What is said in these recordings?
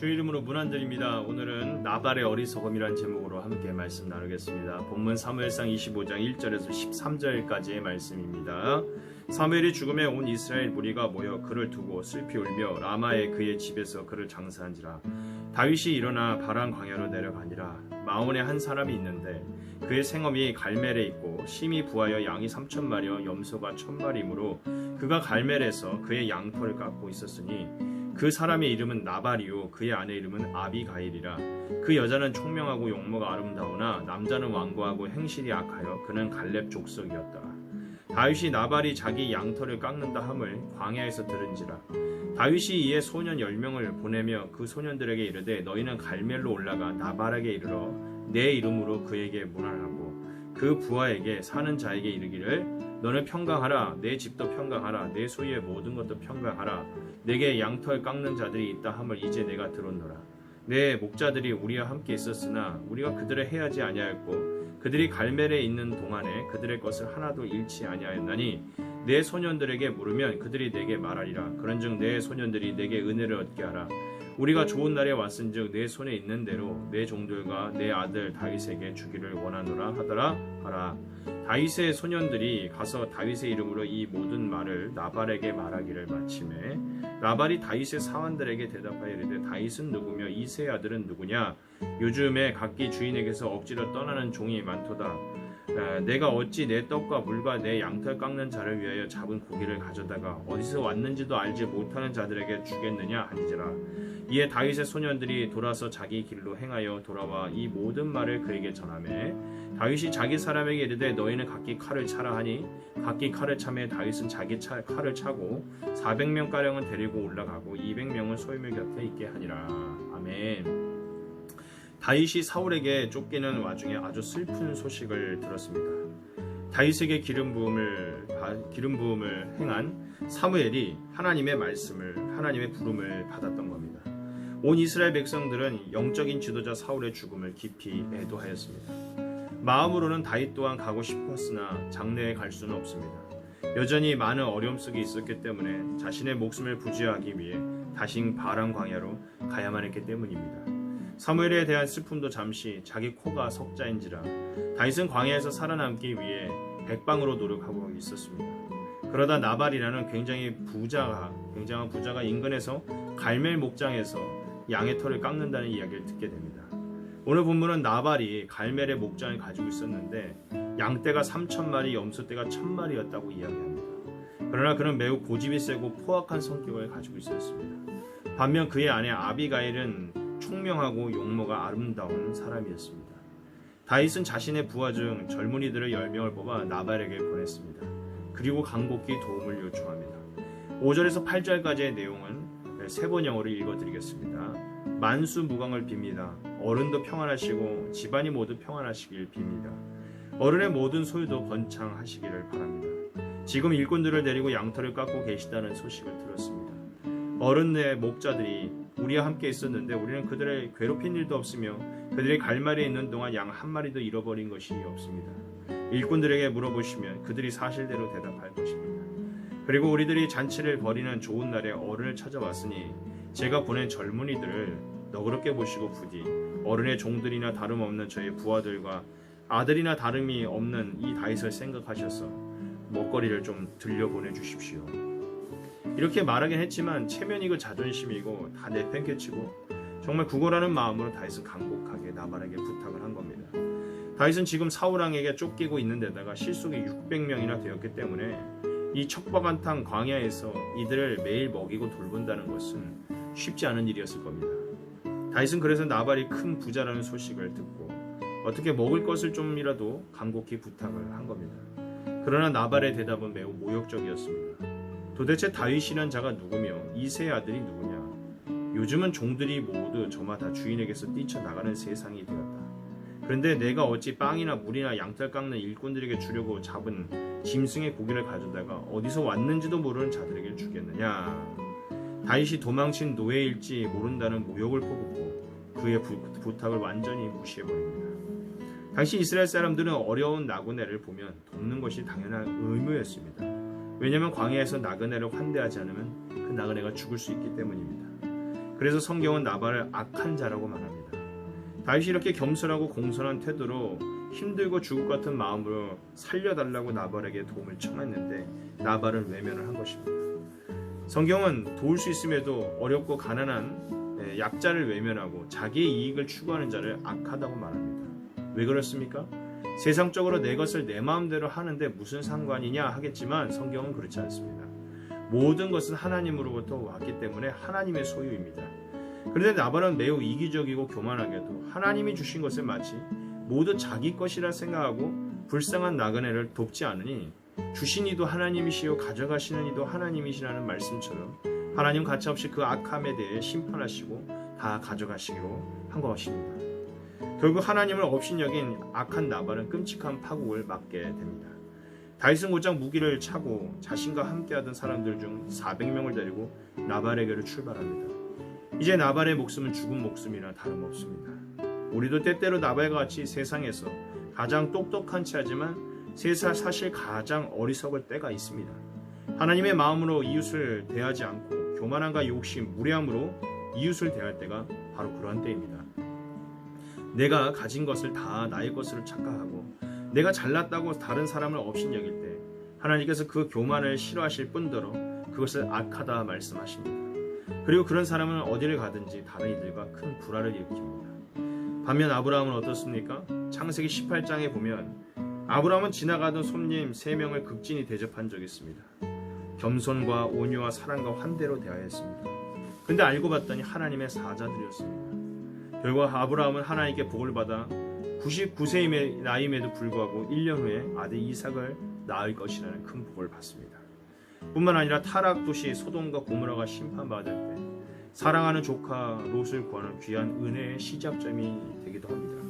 주의 이름으로 문안드립니다. 오늘은 나발의 어리석음이란 제목으로 함께 말씀 나누겠습니다. 본문 사무엘상 25장 1절에서 13절까지의 말씀입니다. 사무엘이 죽음에 온 이스라엘 무리가 모여 그를 두고 슬피 울며 라마의 그의 집에서 그를 장사한지라. 다윗이 일어나 바란 광야로 내려가니라. 마온에 한 사람이 있는데 그의 생업이 갈멜에 있고 심히 부하여 양이 3,000마리와 염소가 1,000마리이므로 그가 갈멜에서 그의 양털을 깎고 있었으니 그 사람의 이름은 나발이요 그의 아내 이름은 아비가일이라. 그 여자는 총명하고 용모가 아름다우나 남자는 완고하고 행실이 악하여 그는 갈렙 족속이었더라. 다윗이 나발이 자기 양털을 깎는다 함을 광야에서 들은지라. 다윗이 이에 소년 10명을 보내며 그 소년들에게 이르되 너희는 갈멜로 올라가 나발에게 이르러 내 이름으로 그에게 문안하고 그 부하에게 사는 자에게 이르기를 너는 평강하라. 내 집도 평강하라. 내 소유의 모든 것도 평강하라. 내게 양털 깎는 자들이 있다 함을 이제 내가 들었노라. 내 목자들이 우리와 함께 있었으나 우리가 그들을 해하지 아니하였고 그들이 갈멜에 있는 동안에 그들의 것을 하나도 잃지 아니하였나니 내 소년들에게 물으면 그들이 내게 말하리라. 그런즉 내 소년들이 내게 은혜를 얻게 하라. 우리가 좋은 날에 왔은즉 내 손에 있는 대로 내 종들과 내 아들 다윗에게 주기를 원하노라 하더라 하라. 다윗의 소년들이 가서 다윗의 이름으로 이 모든 말을 나발에게 말하기를 마치매 나발이 다윗의 사환들에게 대답하여 이르되 다윗은 누구며 이새의 아들은 누구냐? 요즘에 각기 주인에게서 억지로 떠나는 종이 많도다. 내가 어찌 내 떡과 물과 내 양털 깎는 자를 위하여 잡은 고기를 가져다가 어디서 왔는지도 알지 못하는 자들에게 주겠느냐 하니지라. 이에 다윗의 소년들이 돌아서 자기 길로 행하여 돌아와 이 모든 말을 그에게 전하매 다윗이 자기 사람에게 이르되 너희는 각기 칼을 차라 하니 각기 칼을 차매 다윗은 자기 칼을 차고 400명가량은 데리고 올라가고 200명은 소유물 곁에 있게 하니라. 아멘. 다윗이 사울에게 쫓기는 와중에 아주 슬픈 소식을 들었습니다. 다윗에게 기름 부음을 행한 사무엘이 하나님의 부름을 받았던 겁니다. 온 이스라엘 백성들은 영적인 지도자 사울의 죽음을 깊이 애도하였습니다. 마음으로는 다윗 또한 가고 싶었으나 장래에 갈 수는 없습니다. 여전히 많은 어려움 속에 있었기 때문에 자신의 목숨을 부지하기 위해 다시 바란 광야로 가야만 했기 때문입니다. 사무엘에 대한 슬픔도 잠시 자기 코가 석자인지라 다윗은 광야에서 살아남기 위해 백방으로 노력하고 있었습니다. 그러다 나발이라는 굉장한 부자가 인근에서 갈멜 목장에서 양의 털을 깎는다는 이야기를 듣게 됩니다. 오늘 본문은 나발이 갈멜의 목장을 가지고 있었는데 양떼가 3,000마리, 염소떼가 1,000마리였다고 이야기합니다. 그러나 그는 매우 고집이 세고 포악한 성격을 가지고 있었습니다. 반면 그의 아내 아비가일은 총명하고 용모가 아름다운 사람이었습니다. 다윗은 자신의 부하 중 젊은이들을 10명을 뽑아 나발에게 보냈습니다. 그리고 간곡히 도움을 요청합니다. 5절에서 8절까지의 내용은 3번영어로 읽어드리겠습니다. 만수무강을 빕니다. 어른도 평안하시고 집안이 모두 평안하시길 빕니다. 어른의 모든 소유도 번창하시기를 바랍니다. 지금 일꾼들을 데리고 양털을 깎고 계시다는 소식을 들었습니다. 어른의 목자들이 우리와 함께 있었는데 우리는 그들을 괴롭힌 일도 없으며 그들이 갈멜에 있는 동안 양 한 마리도 잃어버린 것이 없습니다. 일꾼들에게 물어보시면 그들이 사실대로 대답할 것입니다. 그리고 우리들이 잔치를 벌이는 좋은 날에 어른을 찾아왔으니 제가 보낸 젊은이들을 너그럽게 보시고 부디 어른의 종들이나 다름없는 저의 부하들과 아들이나 다름이 없는 이 다윗을 생각하셔서 먹거리를 좀 들려보내주십시오. 이렇게 말하긴 했지만 체면이고 자존심이고 다 내팽개치고 정말 구걸하는 마음으로 다윗은 간곡하게 나발에게 부탁을 한 겁니다. 다윗은 지금 사울왕에게 쫓기고 있는 데다가 실속이 600명이나 되었기 때문에 이 척박한탕 광야에서 이들을 매일 먹이고 돌본다는 것은 쉽지 않은 일이었을 겁니다. 다윗은 그래서 나발이 큰 부자라는 소식을 듣고 어떻게 먹을 것을 좀이라도 간곡히 부탁을 한 겁니다. 그러나 나발의 대답은 매우 모욕적이었습니다. 도대체 다윗이란 자가 누구며 이새의 아들이 누구냐? 요즘은 종들이 모두 저마다 주인에게서 뛰쳐나가는 세상이 되었다. 그런데 내가 어찌 빵이나 물이나 양털 깎는 일꾼들에게 주려고 잡은 짐승의 고기를 가져다가 어디서 왔는지도 모르는 자들에게 주겠느냐? 다윗이 도망친 노예일지 모른다는 모욕을 퍼붓고 그의 부탁을 완전히 무시해버립니다. 당시 이스라엘 사람들은 어려운 나그네를 보면 돕는 것이 당연한 의무였습니다. 왜냐하면 광야에서 나그네를 환대하지 않으면 그 나그네가 죽을 수 있기 때문입니다. 그래서 성경은 나발을 악한 자라고 말합니다. 다윗이 이렇게 겸손하고 공손한 태도로 힘들고 죽을 것 같은 마음으로 살려달라고 나발에게 도움을 청했는데 나발은 외면을 한 것입니다. 성경은 도울 수 있음에도 어렵고 가난한 약자를 외면하고 자기의 이익을 추구하는 자를 악하다고 말합니다. 왜 그렇습니까? 세상적으로 내 것을 내 마음대로 하는데 무슨 상관이냐 하겠지만 성경은 그렇지 않습니다. 모든 것은 하나님으로부터 왔기 때문에 하나님의 소유입니다. 그런데 나발은 매우 이기적이고 교만하게도 하나님이 주신 것을 마치 모두 자기 것이라 생각하고 불쌍한 나그네를 돕지 않으니 주신 이도 하나님이시요 가져가시는 이도 하나님이시라는 말씀처럼 하나님 가차없이 그 악함에 대해 심판하시고 다 가져가시기로 한 것입니다. 결국 하나님을 업신여긴 악한 나발은 끔찍한 파국을 맞게 됩니다. 다윗은 곧장 무기를 차고 자신과 함께하던 사람들 중 400명을 데리고 나발에게로 출발합니다. 이제 나발의 목숨은 죽은 목숨이나 다름없습니다. 우리도 때때로 나발과 같이 세상에서 가장 똑똑한 체하지만 사실 가장 어리석을 때가 있습니다. 하나님의 마음으로 이웃을 대하지 않고 교만함과 욕심, 무례함으로 이웃을 대할 때가 바로 그러한 때입니다. 내가 가진 것을 다 나의 것으로 착각하고 내가 잘났다고 다른 사람을 업신여길 때 하나님께서 그 교만을 싫어하실 뿐더러 그것을 악하다 말씀하십니다. 그리고 그런 사람은 어디를 가든지 다른 이들과 큰 불화를 일으킵니다. 반면 아브라함은 어떻습니까? 창세기 18장에 보면 아브라함은 지나가던 손님 3명을 극진히 대접한 적이 있습니다. 겸손과 온유와 사랑과 환대로 대하였습니다. 근데 알고 봤더니 하나님의 사자들이었습니다. 결과 아브라함은 하나님께 복을 받아 99세임의 나이임에도 불구하고 1년 후에 아들 이삭을 낳을 것이라는 큰 복을 받습니다. 뿐만 아니라 타락 도시 소돔과 고모라가 심판받을 때 사랑하는 조카 롯을 구하는 귀한 은혜의 시작점이 되기도 합니다.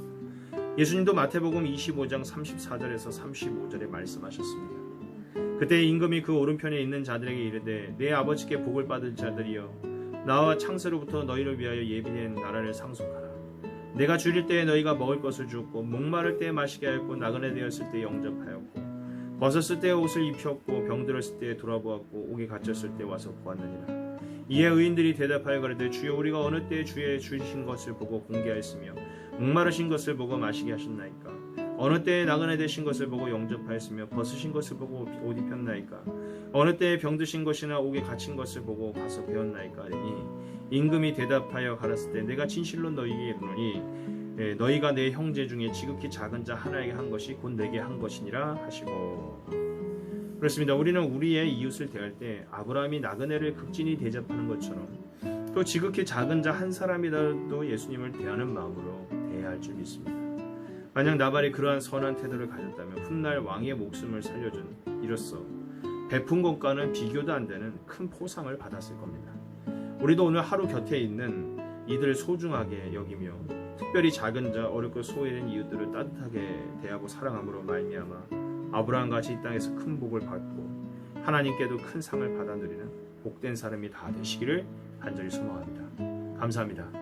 예수님도 마태복음 25장 34절에서 35절에 말씀하셨습니다. 그때 임금이 그 오른편에 있는 자들에게 이르되 내 아버지께 복을 받을 자들이여 나와 창세로부터 너희를 위하여 예비된 나라를 상속하라. 내가 줄일 때에 너희가 먹을 것을 주었고 목마를 때에 마시게 하였고 나그네 되었을 때에 영접하였고 벗었을 때에 옷을 입혔고 병들었을 때에 돌아보았고 옥에 갇혔을 때 와서 보았느니라. 이에 의인들이 대답하여 가로되 주여 우리가 어느 때에 주의 주신 것을 보고 공개하였으며 목마르신 것을 보고 마시게 하셨나이까. 어느 때에 나그네 되신 것을 보고 영접하였으며 벗으신 것을 보고 옷 입혔나이까. 어느 때에 병드신 것이나 옥에 갇힌 것을 보고 가서 배웠나이까 하니 임금이 대답하여 가라사대 내가 진실로 너희에게 이르노니 너희가 내 형제 중에 지극히 작은 자 하나에게 한 것이 곧 내게 한 것이니라 하시고. 그렇습니다. 우리는 우리의 이웃을 대할 때 아브라함이 나그네를 극진히 대접하는 것처럼 또 지극히 작은 자 한 사람이라도 예수님을 대하는 마음으로 대해야 할 줄 믿습니다. 만약 나발이 그러한 선한 태도를 가졌다면 훗날 왕의 목숨을 살려준 이로써 베푼 것과는 비교도 안 되는 큰 포상을 받았을 겁니다. 우리도 오늘 하루 곁에 있는 이들을 소중하게 여기며 특별히 작은 자, 어렵고 소외된 이웃들을 따뜻하게 대하고 사랑함으로 말미암아 아브라함같이 이 땅에서 큰 복을 받고 하나님께도 큰 상을 받아 누리는 복된 사람이 다 되시기를 간절히 소망합니다. 감사합니다.